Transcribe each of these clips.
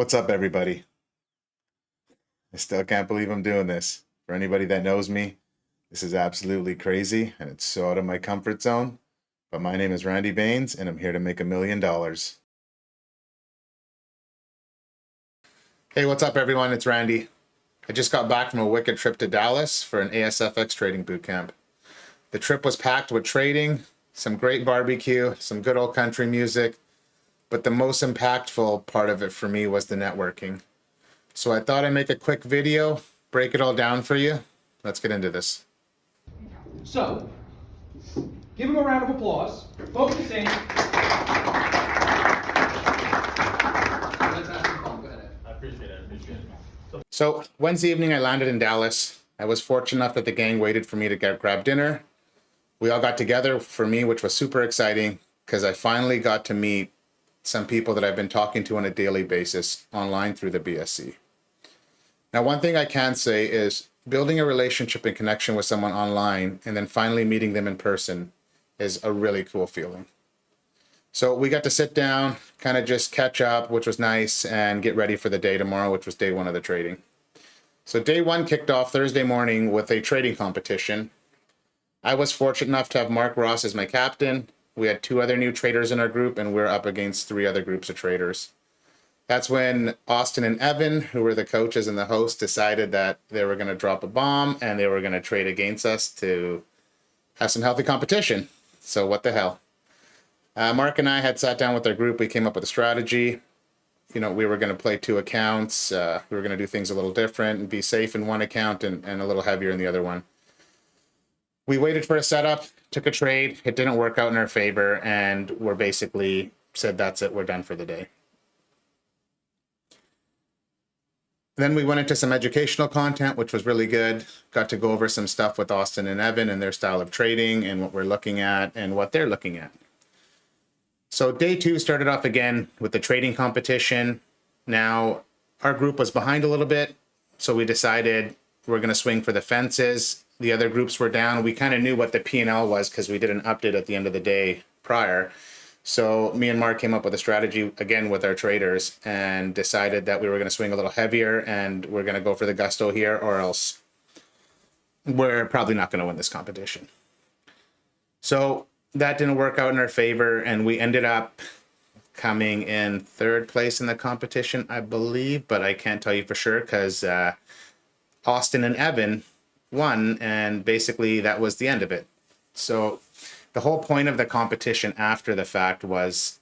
What's up, everybody? I still can't believe I'm doing this. For anybody that knows me, this is absolutely crazy and it's so out of my comfort zone. But my name is Randy Baines and I'm here to make $1 million. Hey, what's up, everyone? It's Randy. I just got back from a wicked trip to Dallas for an ASFX Trading Bootcamp. The trip was packed with trading, some great barbecue, some good old country music, but the most impactful part of it for me was the networking. So I thought I'd make a quick video, break it all down for you. Let's get into this. So, give him a round of applause. Focusing. Let's have some fun. Go ahead. I appreciate it. So Wednesday evening, I landed in Dallas. I was fortunate enough that the gang waited for me to grab dinner. We all got together for me, which was super exciting because I finally got to meet some people that I've been talking to on a daily basis online through the BSC. Now, one thing I can say is building a relationship and connection with someone online and then finally meeting them in person is a really cool feeling. So we got to sit down, kind of just catch up, which was nice, and get ready for the day tomorrow, which was day one of the trading. So day one kicked off Thursday morning with a trading competition. I was fortunate enough to have Mark Ross as my captain. We had 2 other new traders in our group, and we're up against 3 other groups of traders. That's when Austin and Evan, who were the coaches and the host, decided that they were going to drop a bomb and they were going to trade against us to have some healthy competition. So what the hell? Mark and I had sat down with our group. We came up with a strategy. We were going to play 2 accounts. We were going to do things a little different and be safe in one account and a little heavier in the other one. We waited for a setup, took a trade. It didn't work out in our favor, and we're basically said, that's it, we're done for the day. Then we went into some educational content, which was really good. Got to go over some stuff with Austin and Evan and their style of trading and what we're looking at and what they're looking at. So day 2 started off again with the trading competition. Now, our group was behind a little bit, so we decided we're going to swing for the fences. The other groups were down. We kind of knew what the P&L was because we did an update at the end of the day prior. So me and Mark came up with a strategy again with our traders and decided that we were going to swing a little heavier and we're going to go for the gusto here, or else we're probably not going to win this competition. So that didn't work out in our favor, and we ended up coming in 3rd place in the competition, I believe, but I can't tell you for sure because Austin and Evan won, and basically that was the end of it. So the whole point of the competition after the fact was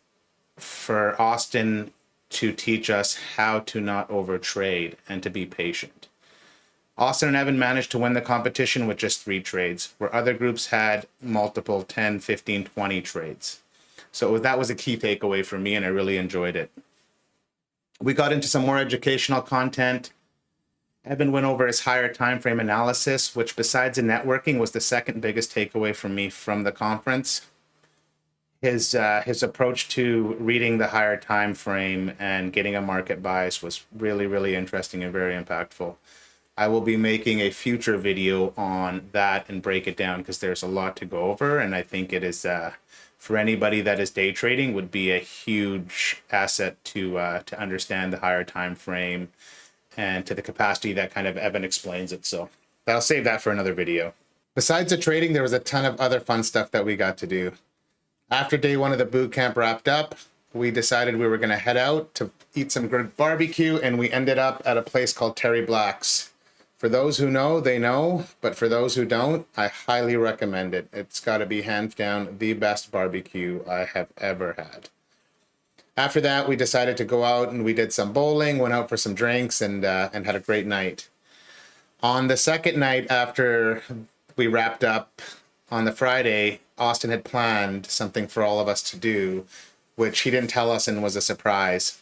for Austin to teach us how to not overtrade and to be patient. Austin and Evan managed to win the competition with just 3 trades, where other groups had multiple 10, 15, 20 trades. So that was a key takeaway for me, and I really enjoyed it. We got into some more educational content. Evan went over his higher time frame analysis, which besides the networking was the second biggest takeaway for me from the conference. His approach to reading the higher time frame and getting a market bias was really, really interesting and very impactful. I will be making a future video on that and break it down because there's a lot to go over, and I think it is for anybody that is day trading would be a huge asset to understand the higher time frame and to the capacity that kind of Evan explains it. So I'll save that for another video. Besides the trading, there was a ton of other fun stuff that we got to do. After day 1 of the boot camp wrapped up, we decided we were going to head out to eat some good barbecue, and we ended up at a place called Terry Black's. For those who know, they know, but for those who don't, I highly recommend it. It's got to be hands down the best barbecue I have ever had. After that, we decided to go out and we did some bowling, went out for some drinks, and had a great night. On the second night after we wrapped up on the Friday, Austin had planned something for all of us to do, which he didn't tell us and was a surprise.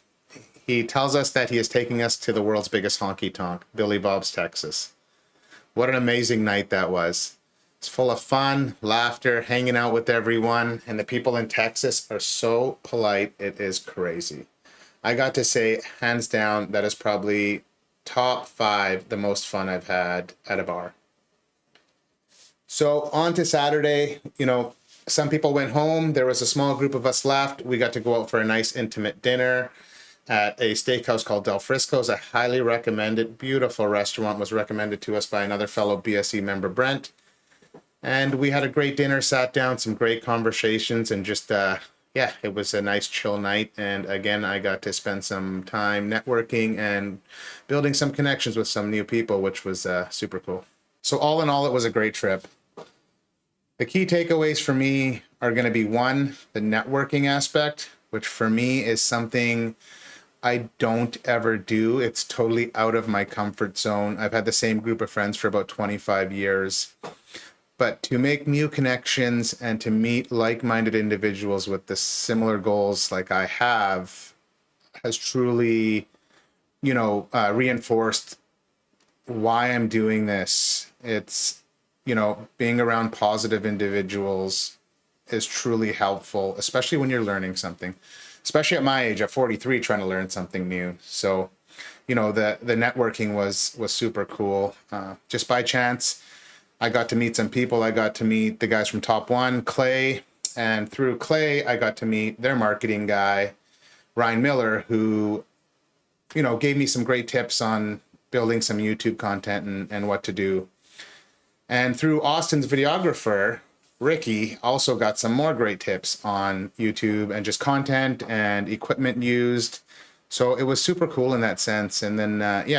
He tells us that he is taking us to the world's biggest honky-tonk, Billy Bob's, Texas. What an amazing night that was. It's full of fun, laughter, hanging out with everyone, and the people in Texas are so polite, it is crazy. I got to say, hands down, that is probably top 5 the most fun I've had at a bar. So on to Saturday, some people went home. There was a small group of us left. We got to go out for a nice intimate dinner. at a steakhouse called Del Frisco's. I highly recommend it. Beautiful restaurant, was recommended to us by another fellow BSE member, Brent. And we had a great dinner, sat down, some great conversations, and just, yeah, it was a nice chill night. And again, I got to spend some time networking and building some connections with some new people, which was super cool. So all in all, it was a great trip. The key takeaways for me are going to be, one, the networking aspect, which for me is something I don't ever do. It's totally out of my comfort zone. I've had the same group of friends for about 25 years. But to make new connections and to meet like-minded individuals with the similar goals like I have has truly, reinforced why I'm doing this. It's, being around positive individuals is truly helpful, especially when you're learning something, especially at my age, at 43, trying to learn something new. So, the networking was super cool. Just by chance, I got to meet some people. I got to meet the guys from Top One, Clay, and through Clay, I got to meet their marketing guy, Ryan Miller, who, gave me some great tips on building some YouTube content and what to do. And through Austin's videographer, Ricky, also got some more great tips on YouTube and just content and equipment used. So it was super cool in that sense. And then,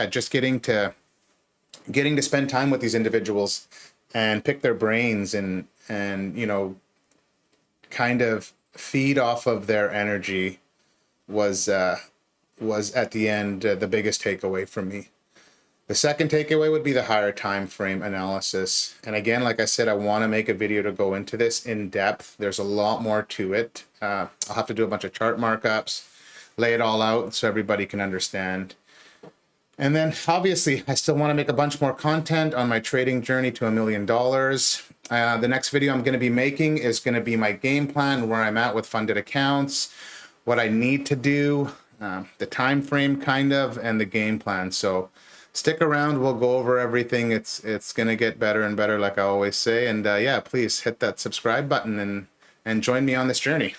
just getting to spend time with these individuals and pick their brains and kind of feed off of their energy was at the end the biggest takeaway from me. The second takeaway would be the higher time frame analysis. And again, like I said, I want to make a video to go into this in depth. There's a lot more to it. I'll have to do a bunch of chart markups, lay it all out so everybody can understand. And then obviously I still want to make a bunch more content on my trading journey to $1 million. The next video I'm going to be making is going to be my game plan, where I'm at with funded accounts, what I need to do, the time frame kind of, and the game plan. So stick around, we'll go over everything. It's going to get better and better, like I always say. And please hit that subscribe button and join me on this journey.